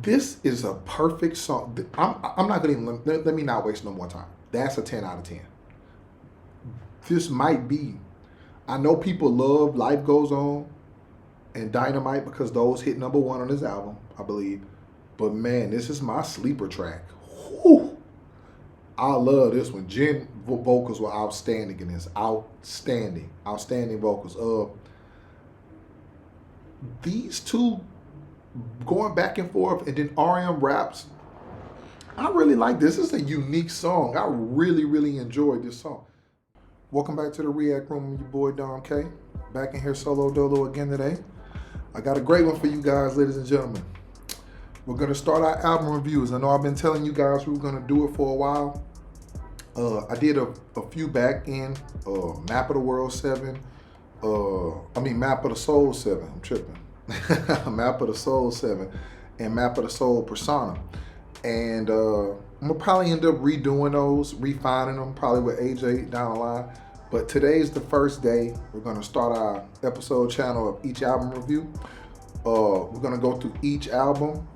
This is a perfect song. I'm not gonna even, let me not waste no more time. That's a 10 out of 10. This might be, I know people love Life Goes On and Dynamite because those hit #1 on his album, I believe. But man, this is my sleeper track. Whew. I love this one. Jen vocals were outstanding in this. Outstanding vocals. These two going back and forth, and then RM raps. I really like this. This is a unique song. I really enjoyed this song. Welcome back to the React Room. Your boy Dom K. Back in here solo dolo again today. I got a great one for you guys, ladies and gentlemen. We're gonna start our album reviews. I know I've been telling you guys we were gonna do it for a while. I did a few back in Map of the World 7. Map of the Soul 7. I'm tripping. Map of the Soul 7 and Map of the Soul Persona. And I'm gonna probably end up redoing those, refining them, probably with AJ down the line. But today's the first day. We're gonna start our episode channel of each album review. We're gonna go through each album.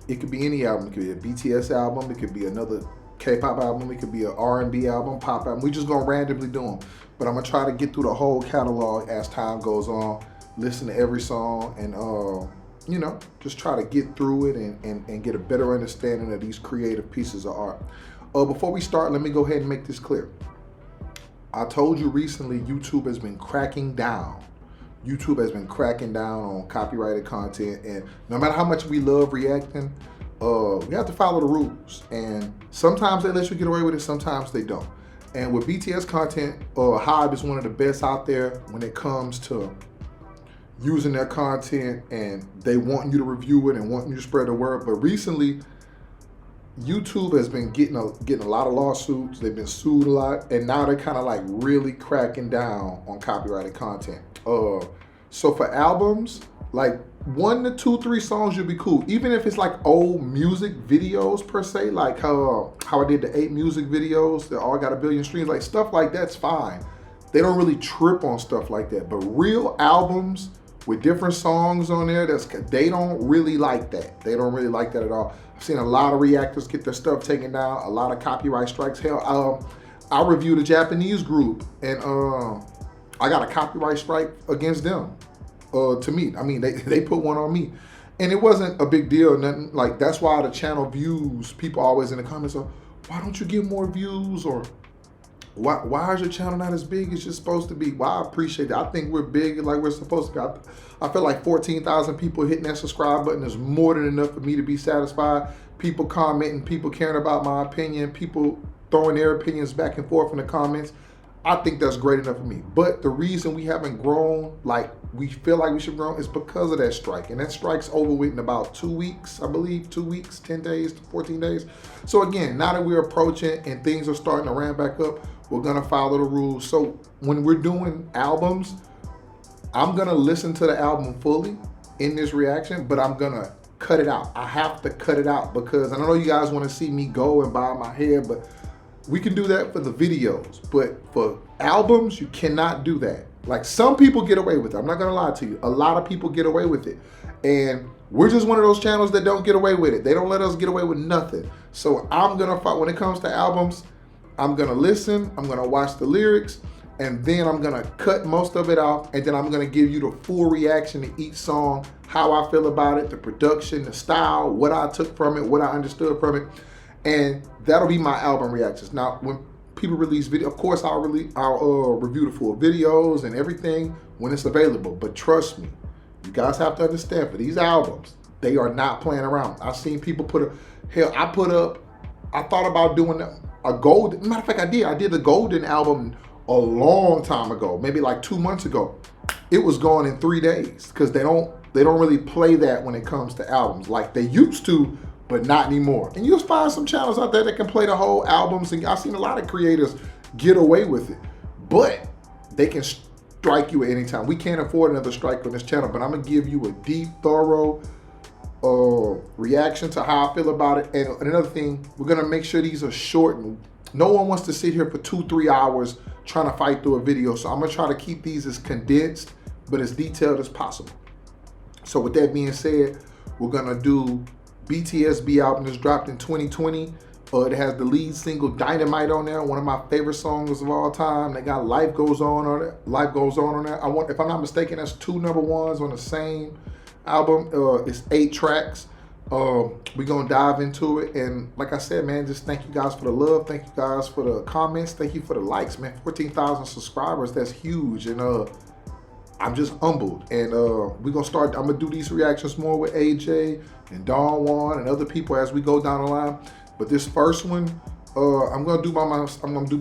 It could be any album. It could be a BTS album. It could be another K-pop album. It could be an R&B album, pop album. We just gonna randomly do them. But I'm gonna try to get through the whole catalog as time goes on. Listen to every song and just try to get through it and get a better understanding of these creative pieces of art. Before we start, let me go ahead and make this clear. I told you recently YouTube has been cracking down. YouTube has been cracking down on copyrighted content, and no matter how much we love reacting, we have to follow the rules. And sometimes they let you get away with it, sometimes they don't. And with BTS content, Hive is one of the best out there when it comes to using their content, and they want you to review it and want you to spread the word. But recently, YouTube has been getting a lot of lawsuits. They've been sued a lot, and now they're kind of like really cracking down on copyrighted content. So for albums, like 1 to 2, 3 songs should be cool. Even if it's like old music videos per se, like how I did the 8 music videos that all got 1 billion streams, like stuff like that's fine. They don't really trip on stuff like that. But real albums with different songs on there, they don't really like that. They don't really like that at all. I've seen a lot of reactors get their stuff taken down, a lot of copyright strikes. Hell, I reviewed a Japanese group, and I got a copyright strike against them. To me, I mean, they put one on me, and it wasn't a big deal. Nothing like that's why the channel views. People always in the comments are, why don't you get more views, or why is your channel not as big as you're supposed to be? Well, I appreciate it. I think we're big like we're supposed to be. I feel like 14,000 people hitting that subscribe button is more than enough for me to be satisfied. People commenting, people caring about my opinion, people throwing their opinions back and forth in the comments. I think that's great enough for me. But the reason we haven't grown like we feel like we should grow is because of that strike. And that strike's over with in about 2 weeks, I believe, 2 weeks, 10 days, 14 days. So again, now that we're approaching and things are starting to ramp back up, we're gonna follow the rules. So when we're doing albums, I'm gonna listen to the album fully in this reaction, but I'm gonna cut it out. I have to cut it out because I know you guys wanna see me go and bow my head, but we can do that for the videos. But for albums, you cannot do that. Like some people get away with it. I'm not gonna lie to you. A lot of people get away with it. And we're just one of those channels that don't get away with it. They don't let us get away with nothing. So I'm gonna fight when it comes to albums. I'm gonna listen, I'm gonna watch the lyrics, and then I'm gonna cut most of it off, and then I'm gonna give you the full reaction to each song, how I feel about it, the production, the style, what I took from it, what I understood from it, and that'll be my album reactions. Now, when people release video, of course I'll review the full videos and everything when it's available, but trust me, you guys have to understand, for these albums, they are not playing around. I've seen people I thought about doing a golden, matter of fact, I did the golden album a long time ago, maybe like 2 months ago. It was gone in 3 days because they don't really play that when it comes to albums like they used to, but not anymore. And you'll find some channels out there that can play the whole albums, and I've seen a lot of creators get away with it, but they can strike you at any time. We can't afford another strike on this channel, but I'm gonna give you a deep, thorough reaction to how I feel about it. And another thing, we're gonna make sure these are short. And no one wants to sit here for 2-3 hours trying to fight through a video. So I'm gonna try to keep these as condensed, but as detailed as possible. So with that being said, we're gonna do BTSB album is dropped in 2020. It has the lead single Dynamite on there, one of my favorite songs of all time. They got Life Goes On it. Life Goes On there. If I'm not mistaken, that's 2 number ones on the same album. It's 8 tracks. We're gonna dive into it, and like I said, man, just thank you guys for the love. Thank you guys for the comments. Thank you for the likes, man. 14,000 subscribers, that's huge, and I'm just humbled. And we're gonna start. I'm gonna do these reactions more with AJ and Don Juan and other people as we go down the line. But this first one, I'm gonna do by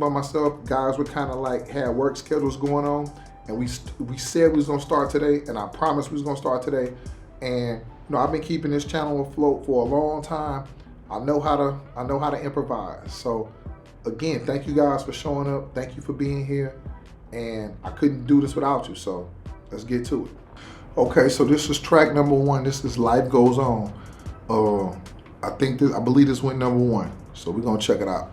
myself. Guys, we kind of like had work schedules going on, and we said we was gonna start today, and I promised we was gonna start today. And you know, I've been keeping this channel afloat for a long time. I know how to improvise. So again, thank you guys for showing up. Thank you for being here. And I couldn't do this without you. So let's get to it. Okay, so this is track number 1. This is Life Goes On. I believe this went number 1. So we're gonna check it out.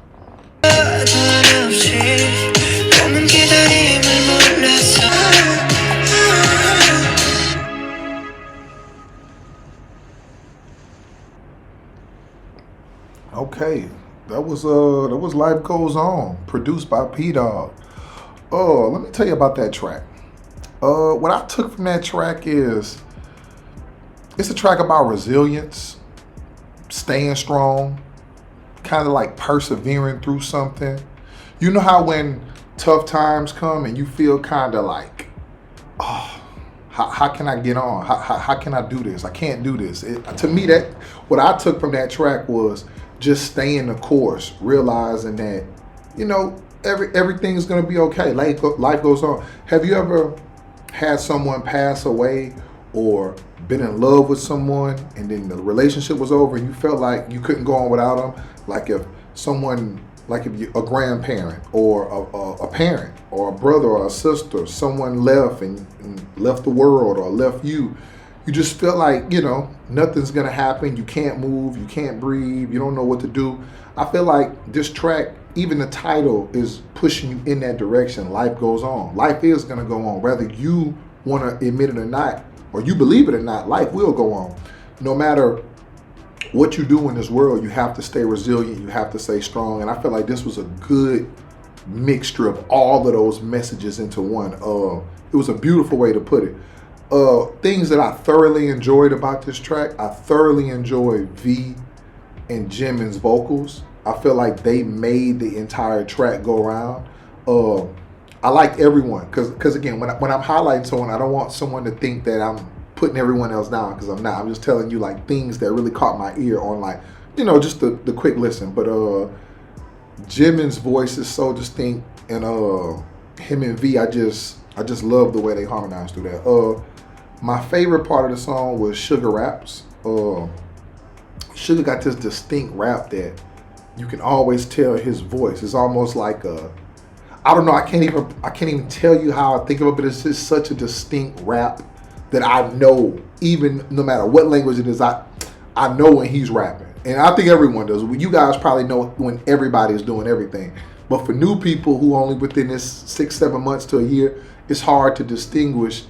Okay, that was Life Goes On, produced by P-Dog. Let me tell you about that track. What I took from that track is it's a track about resilience, staying strong, kind of like persevering through something. You know how when tough times come and you feel kind of like, oh, how can I get on? How can I do this? I can't do this. To me, that what I took from that track was just staying the course, realizing that, you know, everything's gonna be okay. Life goes on. Have you ever had someone pass away or been in love with someone and then the relationship was over and you felt like you couldn't go on without them? Like if a grandparent or a parent or a brother or a sister, someone left and left the world or left you. You just feel like, you know, nothing's gonna happen. You can't move, you can't breathe, you don't know what to do. I feel like this track, even the title, is pushing you in that direction. Life goes on. Life is gonna go on. Whether you wanna admit it or not, or you believe it or not, life will go on. No matter what you do in this world, you have to stay resilient, you have to stay strong. And I feel like this was a good mixture of all of those messages into one. It was a beautiful way to put it. Things that I thoroughly enjoyed about this track, I thoroughly enjoyed V and Jimin's vocals. I feel like they made the entire track go around. I liked everyone, because again, when I'm highlighting someone, I don't want someone to think that I'm putting everyone else down, because I'm not. I'm just telling you like things that really caught my ear on, like, you know, just the quick listen. But Jimin's voice is so distinct, and him and V, I just love the way they harmonized through that. My favorite part of the song was Sugar raps. Sugar got this distinct rap that you can always tell his voice. It's almost like I don't know. I can't even tell you how I think of it, but it's just such a distinct rap that I know, even no matter what language it is, I know when he's rapping, and I think everyone does. You guys probably know when everybody's doing everything, but for new people who only within this 6-7 months to a year, it's hard to distinguish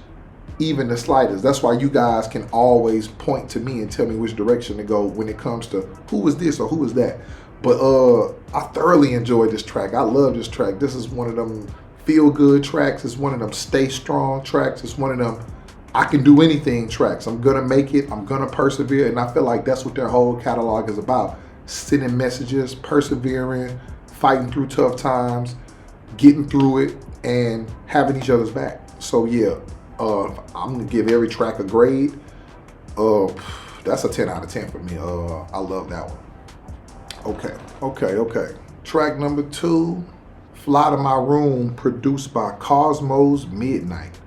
even the slightest. That's why you guys can always point to me and tell me which direction to go when it comes to who is this or who is that. But I thoroughly enjoyed this track. I love this track. This is one of them feel-good tracks. It's one of them stay strong tracks. It's one of them I can do anything tracks. I'm gonna make it. I'm gonna persevere. And I feel like that's what their whole catalog is about. Sending messages, persevering, fighting through tough times, getting through it, and having each other's back. So yeah, I'm gonna give every track a grade. That's a 10 out of 10 for me. I love that one. Okay. Track number 2, Fly to My Room, produced by Cosmos Midnight.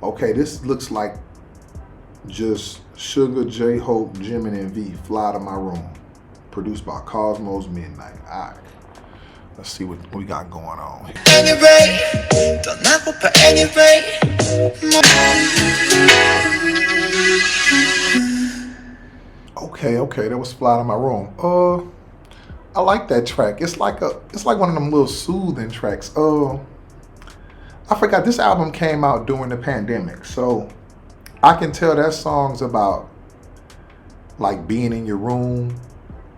Okay, this looks like just Sugar, J-Hope, Jimin, and V. Fly to My Room, produced by Cosmos Midnight. All right, let's see what we got going on. Okay, that was Fly to My Room. I like that track. It's like one of them little soothing tracks. I forgot this album came out during the pandemic, so I can tell that song's about like being in your room,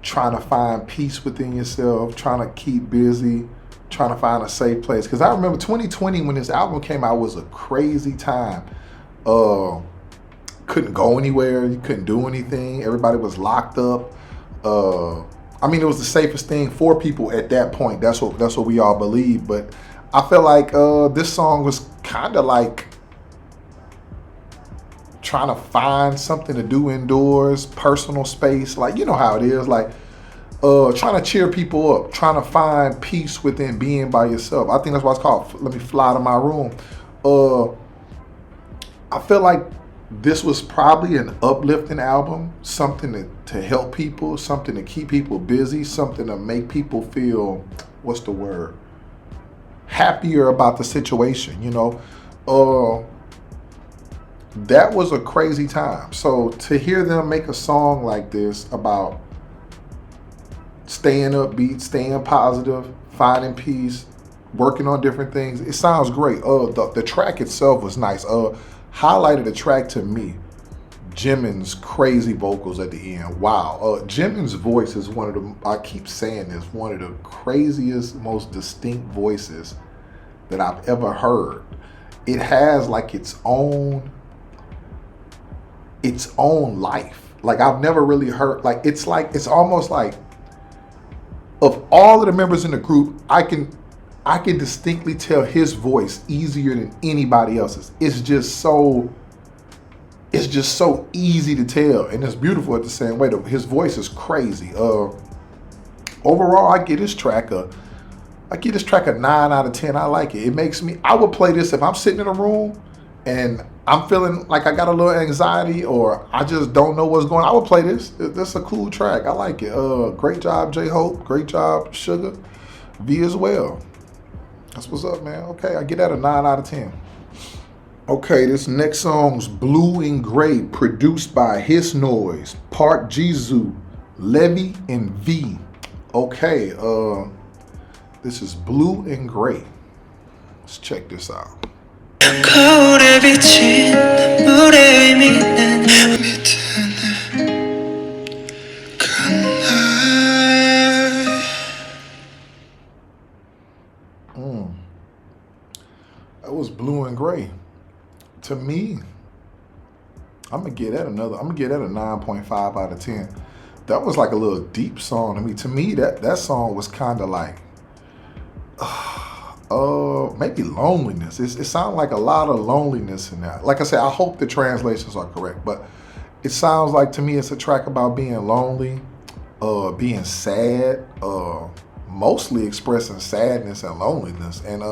trying to find peace within yourself, trying to keep busy, trying to find a safe place. Because I remember 2020 when this album came out was a crazy time. Couldn't go anywhere, you couldn't do anything, everybody was locked up. I mean, it was the safest thing for people at that point. That's what we all believe. But I felt like this song was kind of like trying to find something to do indoors, personal space. Like, you know how it is. Like, trying to cheer people up, trying to find peace within being by yourself. I think that's why it's called Let Me Fly to My Room. I feel like this was probably an uplifting album, something to help people, something to keep people busy, something to make people feel, what's the word, happier about the situation, you know. That was a crazy time. So to hear them make a song like this about staying upbeat, staying positive, finding peace, working on different things, it sounds great. The track itself was nice. Highlighted the track to me, Jimin's crazy vocals at the end. Wow. Jimin's voice is one of the, I keep saying this, one of the craziest, most distinct voices that I've ever heard. It has like its own life. Like I've never really heard, it's almost like of all of the members in the group, I can distinctly tell his voice easier than anybody else's. It's just so easy to tell, and it's beautiful at the same way. His voice is crazy. Overall, I give this track a 9 out of 10. I like it. It makes me, I would play this if I'm sitting in a room and I'm feeling like I got a little anxiety or I just don't know what's going on. I would play this. This is a cool track. I like it. Great job, J-Hope. Great job, Sugar. V as well. That's what's up, man. Okay, I get that a 9 out of 10. Okay, this next song's Blue and Gray, produced by His Noise, Park Jizu, Levy, and V. Okay, this is Blue and Gray. Let's check this out. 거울에 비친 물의 의미는 That was Blue and Gray. To me, I'm gonna give that a 9.5 out of 10. That was like a little deep song to me. To me, that song was kind of like, maybe loneliness. It sounded like a lot of loneliness in that. Like I said, I hope the translations are correct, but it sounds like to me it's a track about being lonely, being sad, mostly expressing sadness and loneliness, and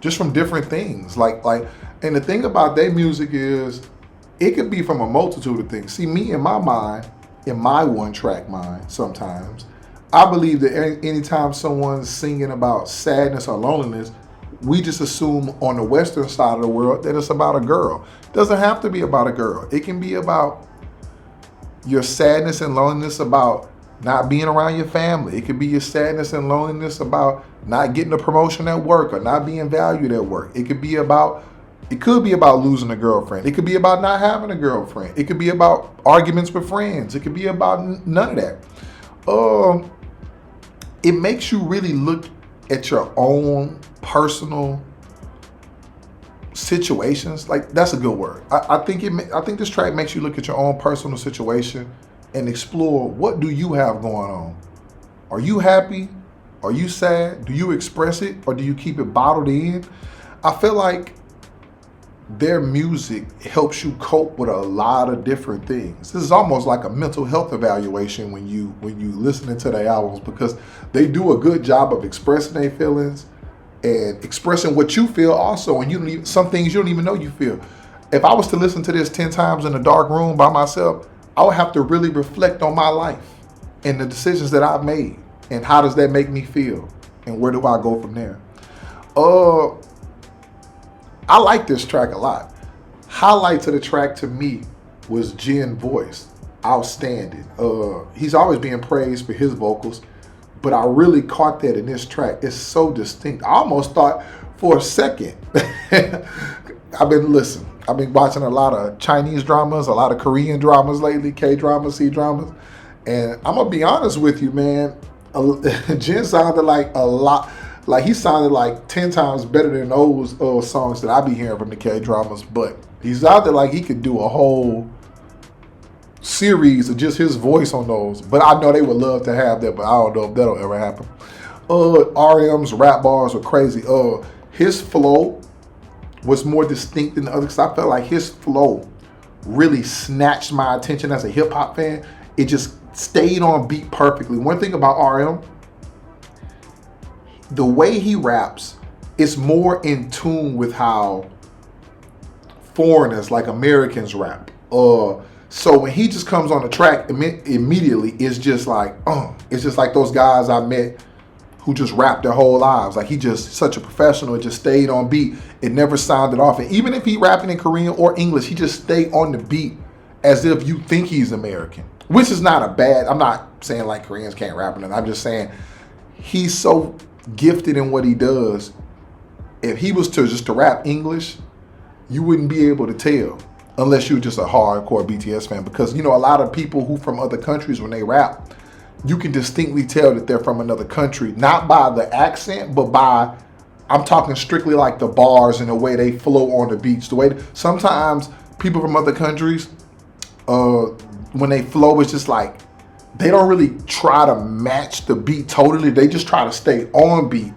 just from different things. And the thing about their music is, it could be from a multitude of things. See, me in my mind, in my one track mind, sometimes, I believe that anytime someone's singing about sadness or loneliness, we just assume on the Western side of the world that it's about a girl. It doesn't have to be about a girl. It can be about your sadness and loneliness about not being around your family. It could be your sadness and loneliness about not getting a promotion at work or not being valued at work. It could be about losing a girlfriend. It could be about not having a girlfriend. It could be about arguments with friends. It could be about none of that. It makes you really look at your own personal situations. Like, that's a good word. I think this track makes you look at your own personal situation and explore, what do you have going on? Are you happy? Are you sad? Do you express it or do you keep it bottled in? I feel like their music helps you cope with a lot of different things. This is almost like a mental health evaluation when you listening to their albums, because they do a good job of expressing their feelings and expressing what you feel also, and some things you don't even know you feel. If I was to listen to this 10 times in a dark room by myself, I would have to really reflect on my life and the decisions that I've made and how does that make me feel and where do I go from there. I like this track a lot. Highlight to the track to me was Jin's voice. Outstanding. He's always being praised for his vocals, but I really caught that in this track. It's so distinct. I almost thought for a second, I've been watching a lot of Chinese dramas, a lot of Korean dramas lately, K dramas, C dramas, and I'm gonna be honest with you, man. Jin sounded like a lot, like he sounded like 10 times better than those songs that I be hearing from the K dramas. But he sounded like he could do a whole series of just his voice on those. But I know they would love to have that, but I don't know if that'll ever happen. RM's rap bars were crazy. His flow was more distinct than the others. I felt like his flow really snatched my attention as a hip hop fan. It just stayed on beat perfectly. One thing about RM, the way he raps is more in tune with how foreigners, like Americans, rap. So when he just comes on the track, immediately it's just like those guys I met who just rap their whole lives. Like, he just such a professional. It just stayed on beat. It never sounded off. And even if he rapping in Korean or English, he just stayed on the beat as if you think he's American, which is not a bad. I'm not saying like Koreans can't rap, and I'm just saying he's so gifted in what he does. If he was to rap English, you wouldn't be able to tell unless you're just a hardcore BTS fan, because you know a lot of people who from other countries, when they rap, you can distinctly tell that they're from another country, not by the accent, but by, I'm talking strictly like the bars and the way they flow on the beats. The way sometimes people from other countries, when they flow, it's just like they don't really try to match the beat totally. They just try to stay on beat.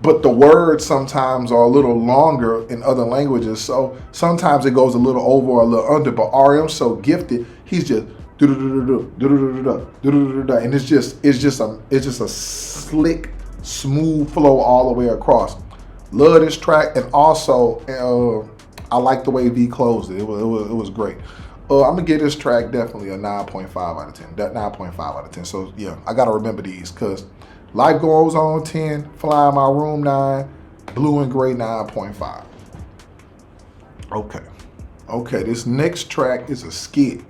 But the words sometimes are a little longer in other languages, so sometimes it goes a little over or a little under. But RM's so gifted, he's just and it's just a slick, smooth flow all the way across. Love this track, and also I like the way V closed it. It was great. I'm gonna give this track definitely a 9.5 out of 10. That 9.5 out of 10. So yeah, I gotta remember these because Life Goes On 10, Fly in My Room 9, Blue and Gray 9.5. Okay. This next track is a skit.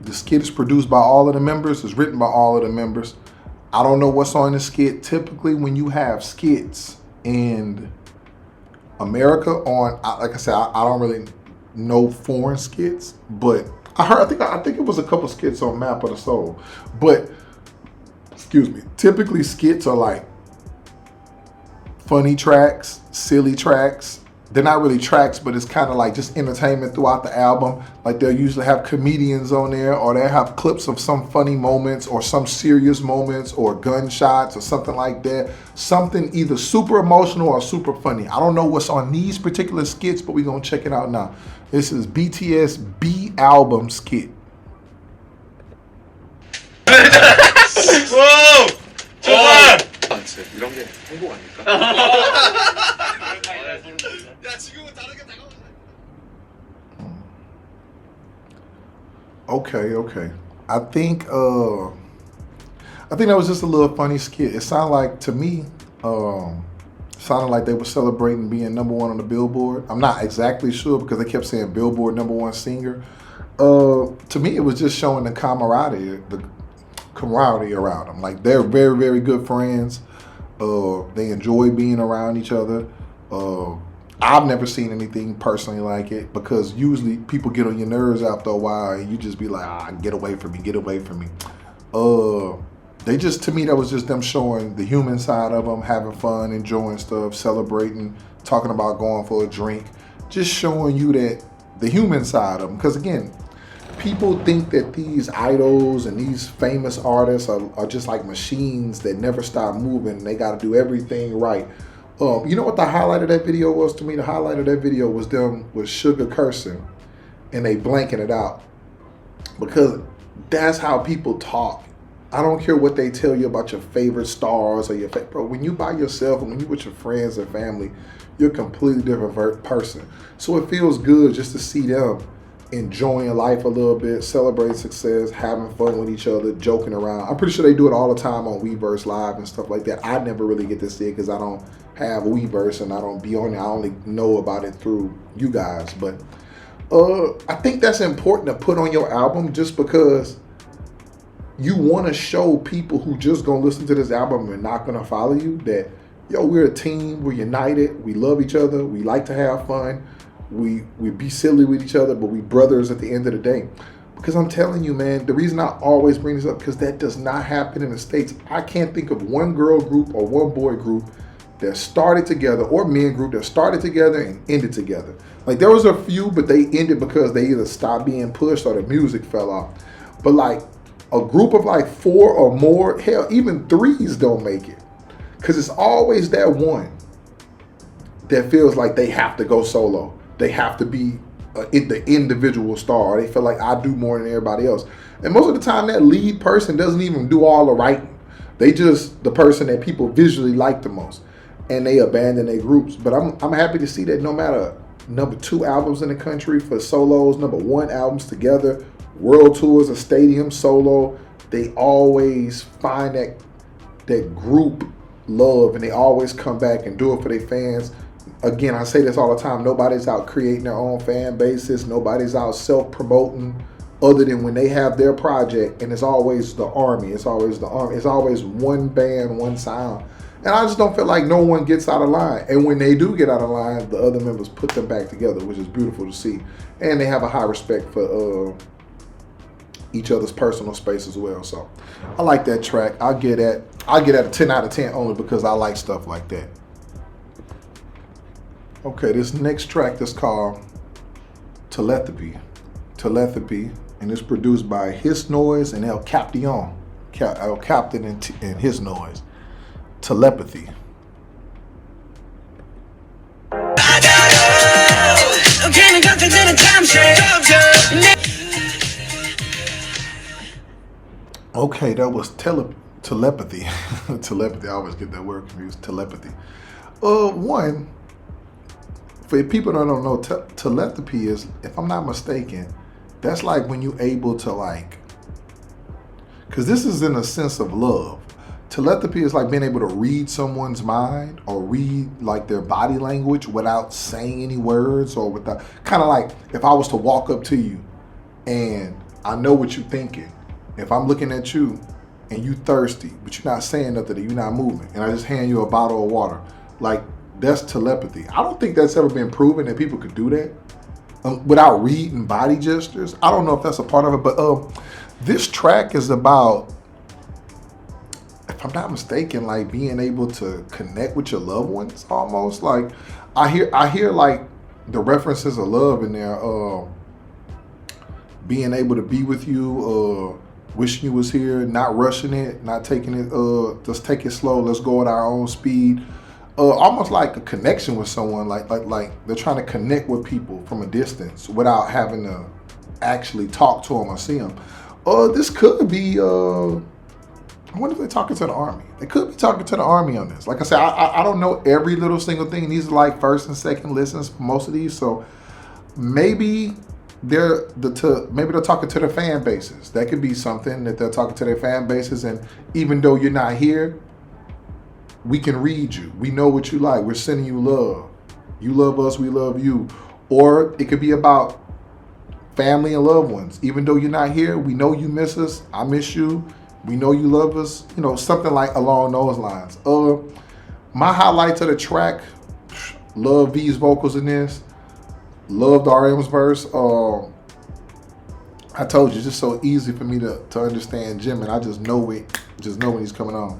The skit is produced by all of the members. It's written by all of the members. I don't know what's on the skit. Typically, when you have skits in America like I said, I don't really know foreign skits, but I think it was a couple skits on Map of the Soul. But excuse me, typically skits are like funny tracks, silly tracks. They're not really tracks, but it's kind of like just entertainment throughout the album. Like they'll usually have comedians on there, or they'll have clips of some funny moments or some serious moments or gunshots or something like that. Something either super emotional or super funny. I don't know what's on these particular skits, but we're going to check it out now. This is BTS B album skit. 오! 정말! 이런 게 행복 아닐까? 야, 지금은 다르게 다가오자. Okay. I think that was just a little funny skit. It sounded like, to me, sounded like they were celebrating being #1 on the Billboard. I'm not exactly sure because they kept saying Billboard #1 singer. To me, it was just showing the camaraderie around them. Like, they're very, very good friends. They enjoy being around each other. I've never seen anything personally like it, because usually people get on your nerves after a while and you just be like, get away from me. They just, to me, that was just them showing the human side of them, having fun, enjoying stuff, celebrating, talking about going for a drink, just showing you that the human side of them. Because again, people think that these idols and these famous artists are just like machines that never stop moving. They got to do everything right. You know what the highlight of that video was to me? The highlight of that video was them with Sugar cursing and they blanking it out, because that's how people talk. I don't care what they tell you about your favorite stars or bro, when you by yourself and when you with your friends and family, you're a completely different person. So it feels good just to see them enjoying life a little bit, celebrating success, having fun with each other, joking around. I'm pretty sure they do it all the time on Weverse Live and stuff like that. I never really get to see it because I don't have Weverse and I don't be on it. I only know about it through you guys. But I think that's important to put on your album, just because you want to show people who just gonna listen to this album and not gonna follow you that, yo, we're a team, we're united, we love each other, we like to have fun. we be silly with each other, but we brothers at the end of the day. Because I'm telling you, man, the reason I always bring this up, because that does not happen in the States. I can't think of one girl group or one boy group that started together, or men group that started together and ended together. Like, there was a few, but they ended because they either stopped being pushed or the music fell off. But like a group of like 4 or more, hell, even 3s don't make it. Because it's always that one that feels like they have to go solo. They have to be the individual star. They feel like I do more than everybody else. And most of the time, that lead person doesn't even do all the writing. They just the person that people visually like the most. And they abandon their groups. But I'm happy to see that no matter number 2 albums in the country for solos, number 1 albums together, world tours, a stadium solo, they always find that group love, and they always come back and do it for their fans. Again, I say this all the time, nobody's out creating their own fan bases, nobody's out self-promoting other than when they have their project, and it's always the army, it's always one band, one sound. And I just don't feel like no one gets out of line. And when they do get out of line, the other members put them back together, which is beautiful to see. And they have a high respect for each other's personal space as well. So I like that track. I'll get at a 10 out of 10 only because I like stuff like that. Okay, this next track is called Telepathy, and it's produced by His Noise and El Captain and His Noise. Telepathy. Okay, that was telepathy. Telepathy. I always get that word confused. Telepathy. One, for people that don't know, telepathy is, if I'm not mistaken, that's like when you're able to like, because this is in a sense of love. Telepathy is like being able to read someone's mind or read like their body language without saying any words, or without, kind of like if I was to walk up to you and I know what you're thinking. If I'm looking at you and you thirsty, but you're not saying nothing, you're not moving, and I just hand you a bottle of water, like that's telepathy. I don't think that's ever been proven that people could do that without reading body gestures. I don't know if that's a part of it, but this track is about, if I'm not mistaken, like being able to connect with your loved ones. Almost like I hear like the references of love in there. Being able to be with you, wishing you was here, not rushing it, not taking it. Just take it slow. Let's go at our own speed. Almost like a connection with someone. Like they're trying to connect with people from a distance without having to actually talk to them or see them. This could be. I wonder if they're talking to the army. They could be talking to the army on this. Like I said, I don't know every little single thing. These are like first and second listens for most of these. So maybe they're talking to their fan bases. That could be something, that they're talking to their fan bases. And even though you're not here, we can read you. We know what you like. We're sending you love. You love us. We love you. Or it could be about family and loved ones. Even though you're not here, we know you miss us. I miss you. We know you love us, something like along those lines. My highlights of the track, love V's vocals in this, loved RM's verse. I told you, it's just so easy for me to understand Jim, and I just know when he's coming on.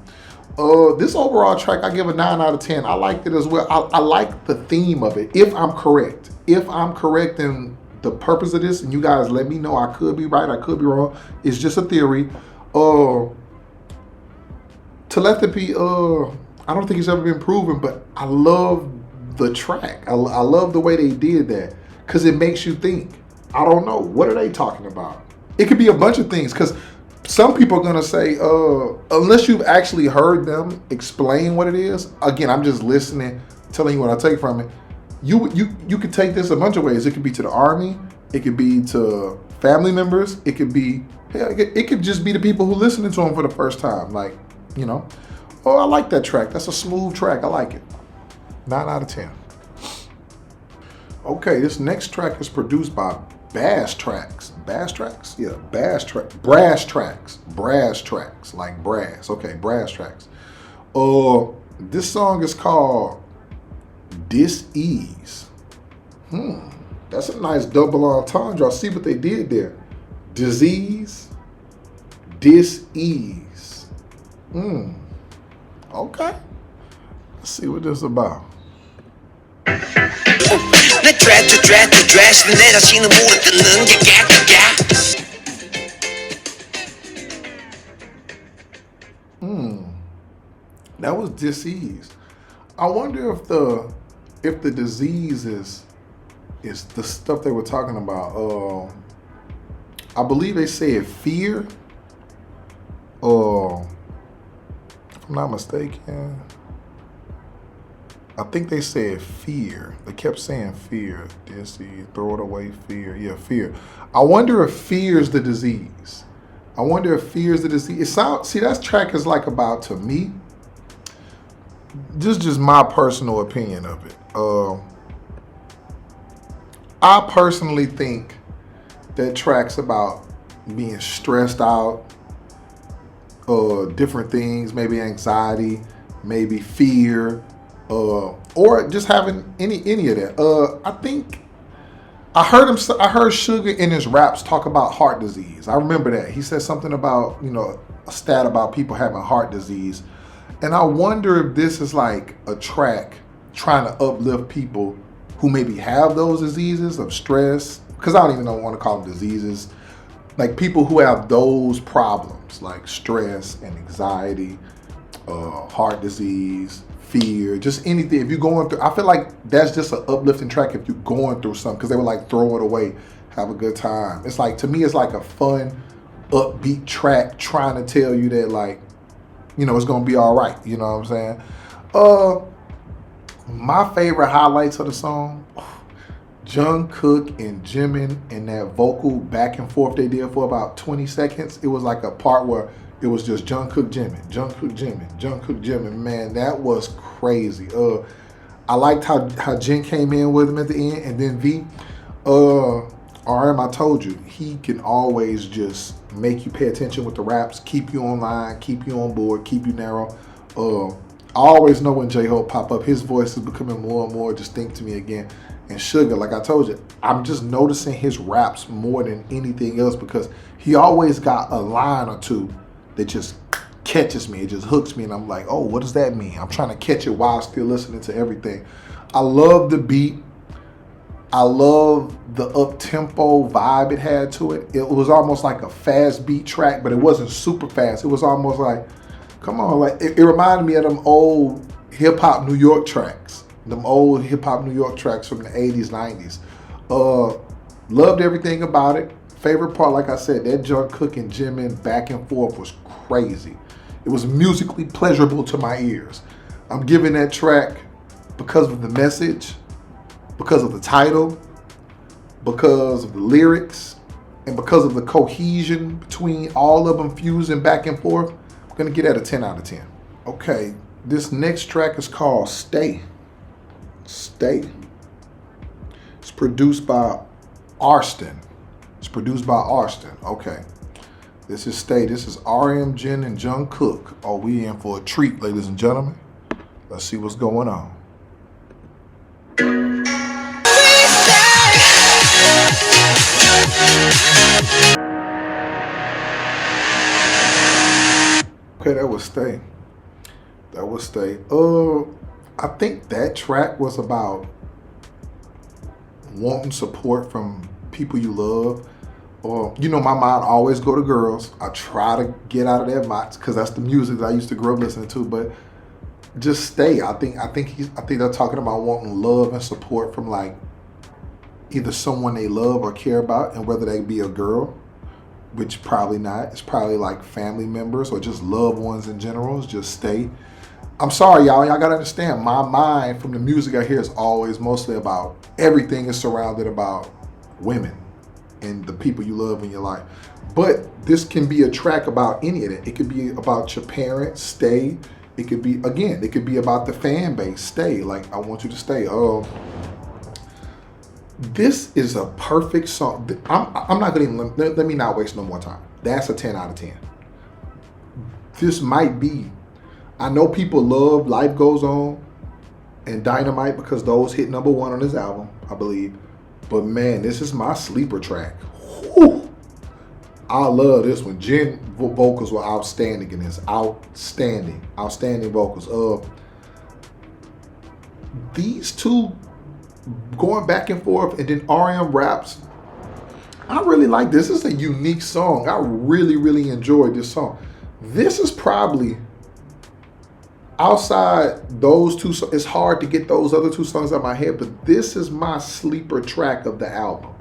This overall track, I give a 9 out of 10. I liked it as well. I like the theme of it, if I'm correct. If I'm correct in the purpose of this, and you guys let me know, I could be right, I could be wrong. It's just a theory. Telepathy, I don't think it's ever been proven, but I love the track. I love the way they did that, because it makes you think. I don't know, what are they talking about? It could be a bunch of things, because some people are going to say, unless you've actually heard them explain what it is, again, I'm just listening, telling you what I take from it. You could take this a bunch of ways. It could be to the army. It could be to family members. It could be, it could just be the people who listening to them for the first time. Like, I like that track. That's a smooth track. I like it. 9 out of 10. Okay, this next track is produced by Bass Tracks. Bass Tracks? Yeah, Bass Tracks. Brass Tracks. Brass Tracks. Like brass. Okay, Brass Tracks. This song is called Dis-Ease. That's a nice double entendre. See what they did there. Disease, dis-ease. Okay. Let's see what this is about. That was dis-ease. I wonder if the disease is the stuff they were talking about. I believe they said fear. If I'm not mistaken, I think they said fear. They kept saying fear. Disease, throw it away, fear. Yeah, fear. I wonder if fear is the disease. I wonder if fear is the disease. It sounds. See, that track is like about, to me, this is just my personal opinion of it. I personally think that track's about being stressed out, different things, maybe anxiety, maybe fear, or just having any of that. I think I heard Suga in his raps talk about heart disease. I remember that. He said something about, a stat about people having heart disease. And I wonder if this is like a track trying to uplift people who maybe have those diseases of stress, because I don't even want to call them diseases, like people who have those problems like stress and anxiety, heart disease, fear, just anything. If you're going through, I feel like that's just an uplifting track if you're going through something, because they were like, throw it away, have a good time. It's like, to me, it's like a fun, upbeat track trying to tell you that, like, it's gonna be all right. You know what I'm saying? My favorite highlights of the song, Jungkook and Jimin and that vocal back and forth they did for about 20 seconds. It was like a part where it was just Jungkook, Jimin, Jungkook, Jimin, Jungkook, Jimin. Man, that was crazy. I liked how Jin came in with him at the end, and then V. RM, I told you, he can always just make you pay attention with the raps, keep you online, keep you on board, keep you narrow. I always know when J-Hope pop up, his voice is becoming more and more distinct to me again. And Suga, like I told you, I'm just noticing his raps more than anything else, because he always got a line or two that just catches me. It just hooks me, and I'm like, oh, what does that mean? I'm trying to catch it while still listening to everything. I love the beat. I love the up-tempo vibe it had to it. It was almost like a fast beat track, but it wasn't super fast. It was almost like, come on, like it reminded me of them old hip-hop New York tracks. Them old hip-hop New York tracks from the 80s, 90s. Loved everything about it. Favorite part, like I said, that Jungkook and Jimin back and forth was crazy. It was musically pleasurable to my ears. I'm giving that track because of the message, because of the title, because of the lyrics, and because of the cohesion between all of them fusing back and forth. I'm gonna get at a 10 out of 10. Okay, this next track is called Stay. Stay. It's produced by Arston. Okay. This is Stay. This is RM, Jin, and Jungkook. Oh, we in for a treat, ladies and gentlemen. Let's see what's going on. Okay, that was Stay. I think that track was about wanting support from people you love. Or, my mind always go to girls. I try to get out of that box because that's the music that I used to grow up listening to. But just Stay. I think they're talking about wanting love and support from like either someone they love or care about, and whether they be a girl, which probably not. It's probably like family members or just loved ones in general. It's just Stay. I'm sorry, y'all. Y'all gotta understand, my mind from the music I hear is always mostly about, everything is surrounded about women and the people you love in your life. But this can be a track about any of that. It could be about your parents, Stay. It could be about the fan base, Stay. Like, I want you to stay. This is a perfect song. I'm not gonna even, let me not waste no more time. That's a 10 out of 10. This might be, I know people love Life Goes On and Dynamite because those hit #1 on this album, I believe. But man, this is my sleeper track. Whew. I love this one. Jen vocals were outstanding in this. Outstanding vocals. These two going back and forth, and then RM raps. I really like this. This is a unique song. I really enjoyed this song. This is probably, outside those two, it's hard to get those other two songs out of my head, but this is my sleeper track of the album.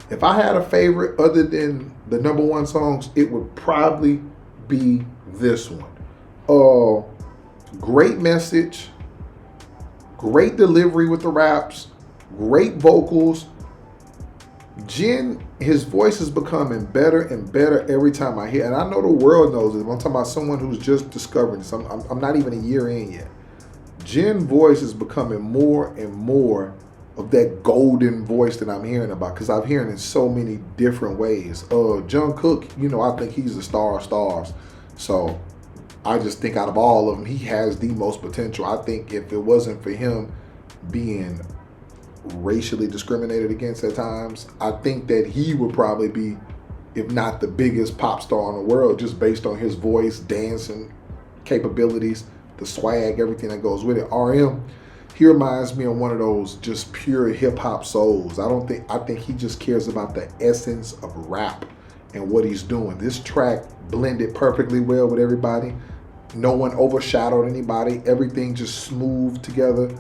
If I had a favorite other than the #1 songs, it would probably be this one. Great message, great delivery with the raps, great vocals. Jen, his voice is becoming better and better every time I hear it. And I know the world knows it. I'm talking about someone who's just discovering this. I'm not even a year in yet. Jen's voice is becoming more and more of that golden voice that I'm hearing about, because I'm hearing it in so many different ways. Jungkook, I think he's the star of stars. So I just think out of all of them, he has the most potential. I think if it wasn't for him being racially discriminated against at times, I think that he would probably be, if not the biggest pop star in the world, just based on his voice, dancing capabilities, the swag, everything that goes with it. RM, he reminds me of one of those just pure hip hop souls. I think he just cares about the essence of rap and what he's doing. This track blended perfectly well with everybody. No one overshadowed anybody. Everything just smooth together.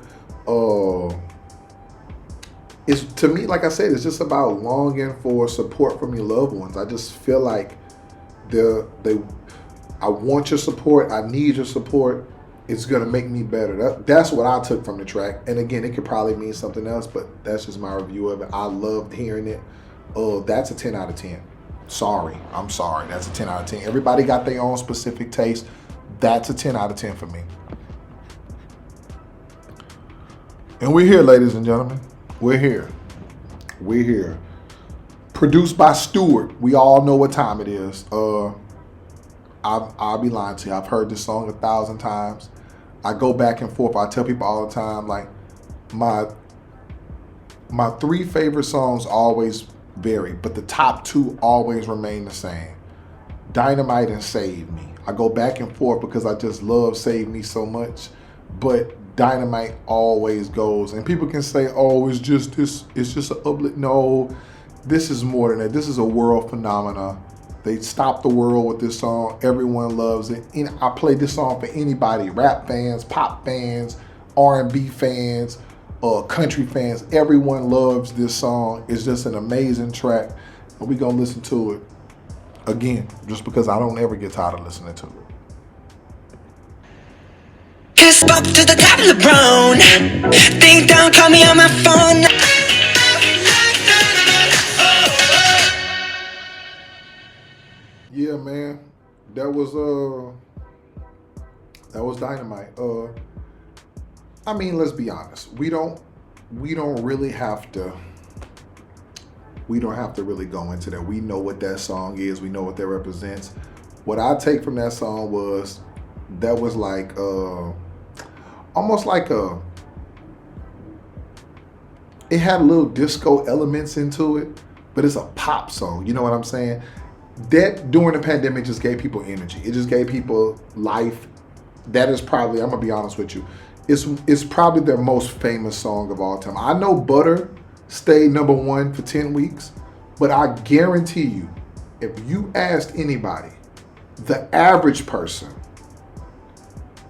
It's, to me, like I said, it's just about longing for support from your loved ones. I just feel like I want your support. I need your support. It's gonna make me better. That's what I took from the track. And again, it could probably mean something else, but that's just my review of it. I loved hearing it. That's a 10 out of 10. I'm sorry. That's a 10 out of 10. Everybody got their own specific taste. That's a 10 out of 10 for me. And we're here, ladies and gentlemen. We're here. Produced by Stewart. We all know what time it is. I'll be lying to you. I've heard this song 1,000 times. I go back and forth. I tell people all the time, like, my 3 favorite songs always vary, but the top 2 always remain the same. Dynamite and Save Me. I go back and forth because I just love Save Me so much, but Dynamite always goes. And people can say, oh, it's just an uplift. No, this is more than that. This is a world phenomena. They stopped the world with this song. Everyone loves it. And I play this song for anybody, rap fans, pop fans, R&B fans, country fans. Everyone loves this song. It's just an amazing track. And we're going to listen to it again, just because I don't ever get tired of listening to it. Just spoke to the top of LeBron. Ding dong, call me on my phone. Yeah, man, that was Dynamite. I mean, let's be honest. We don't really have to really go into that. We know what that song is. We know what that represents. What I take from that song was that was like almost like it had little disco elements into it, but it's a pop song. You know what I'm saying? That during the pandemic just gave people energy. It just gave people life. That is probably, I'm gonna be honest with you, it's probably their most famous song of all time. I know Butter stayed #1 for 10 weeks, but I guarantee you, if you asked anybody, the average person,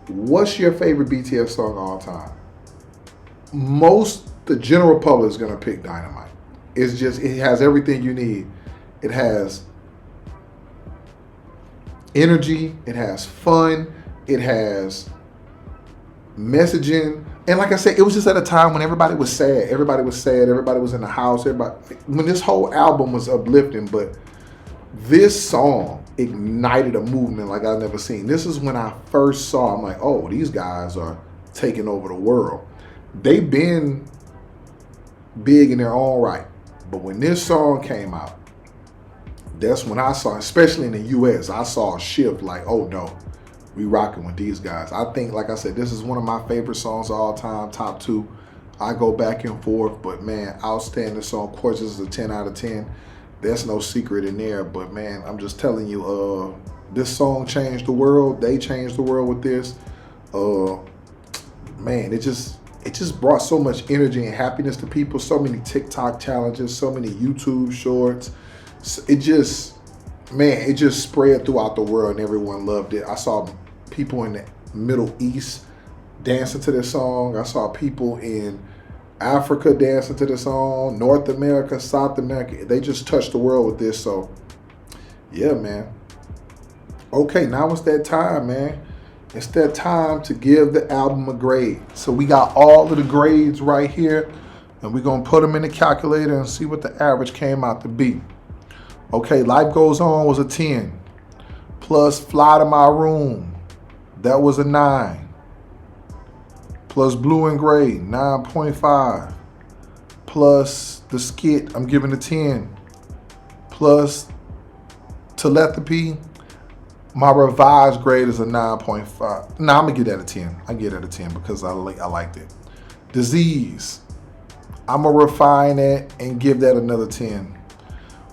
what's your favorite BTS song of all time? The general public is gonna pick Dynamite. It's just, it has everything you need. It has energy, it has fun, it has messaging, and like I said, it was just at a time when everybody was sad. Everybody was in the house. When this whole album was uplifting, but this song ignited a movement like I've never seen. This is when I first saw, I'm like, oh, these guys are taking over the world. They've been big in their own right, but when this song came out, that's when I saw, especially in the US, I saw a shift like, oh no, we rocking with these guys. I think, like I said, this is one of my favorite songs of all time, top 2. I go back and forth, but man, outstanding song. Of course, this is a 10 out of 10. There's no secret in there, but man, I'm just telling you, this song changed the world. They changed the world with this. Man, it just brought so much energy and happiness to people. So many TikTok challenges, so many YouTube shorts. It just spread throughout the world and everyone loved it. I saw people in the Middle East dancing to this song. I saw people in Africa dancing to this song, North America, South America. They just touched the world with this. So yeah, man. Okay, now it's that time, man. It's that time to give the album a grade. So we got all of the grades right here, and we're going to put them in the calculator and see what the average came out to be. Okay, Life Goes On was a 10. Plus Fly to My Room, that was a 9. Plus Blue and Gray, 9.5. Plus the Skit, I'm giving a 10. Plus Telepathy, my revised grade is a 9.5. Nah, I'm gonna get that a 10. I get it a 10 because I liked it. Disease, I'm gonna refine it and give that another 10.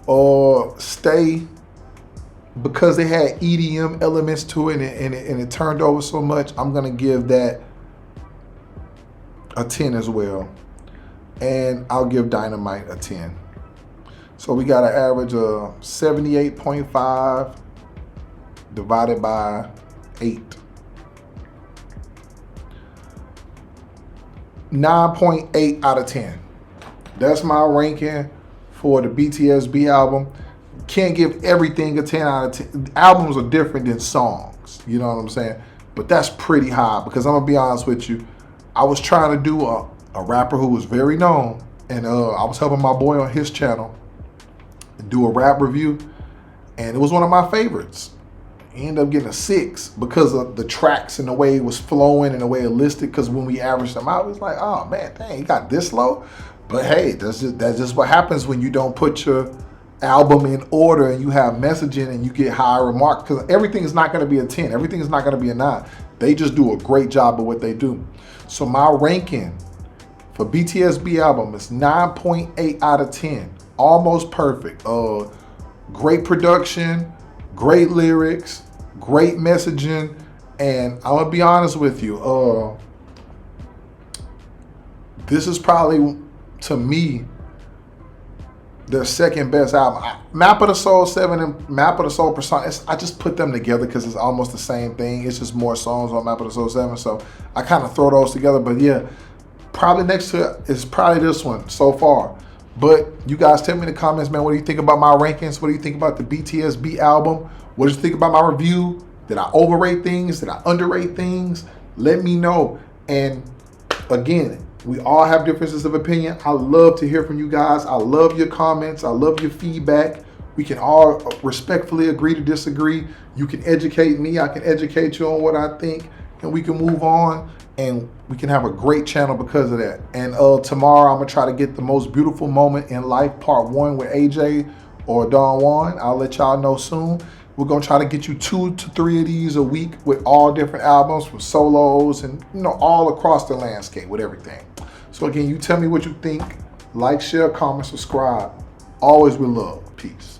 Or Stay, because they had EDM elements to it and it turned over so much, I'm gonna give that a 10 as well. And I'll give Dynamite a 10. So we got an average of 78.5 divided by 8. 9.8 out of 10. That's my ranking for the BTSB album. Can't give everything a 10 out of 10. Albums are different than songs, you know what I'm saying? But that's pretty high because I'm gonna be honest with you. I was trying to do a rapper who was very known, and I was helping my boy on his channel do a rap review, and it was one of my favorites. He ended up getting a 6 because of the tracks and the way it was flowing and the way it listed. Because when we averaged them out, it was like, oh man, dang, he got this low. But hey, that's just what happens when you don't put your album in order and you have messaging and you get higher remarks. Because everything is not going to be a 10. Everything is not going to be a 9. They just do a great job of what they do. So my ranking for BTSB album is 9.8 out of 10. Almost perfect. Great production, great lyrics, great messaging, and I'm gonna be honest with you. This is probably, to me, their second best album. Map of the Soul 7 and Map of the Soul Persona, I just put them together because it's almost the same thing. It's just more songs on Map of the Soul 7, so I kind of throw those together. But yeah, probably next to it is probably this one so far. But you guys tell me in the comments, man, what do you think about my rankings? What do you think about the BTSB album? What did you think about my review? Did I overrate things? Did I underrate things? Let me know. And again, we all have differences of opinion. I love to hear from you guys. I love your comments. I love your feedback. We can all respectfully agree to disagree. You can educate me. I can educate you on what I think. And we can move on. And we can have a great channel because of that. And tomorrow I'm going to try to get the most beautiful moment in life, part 1 with AJ or Don Juan. I'll let y'all know soon. We're going to try to get you 2 to 3 of these a week with all different albums, with solos, and all across the landscape with everything. So again, you tell me what you think. Like, share, comment, subscribe. Always with love. Peace.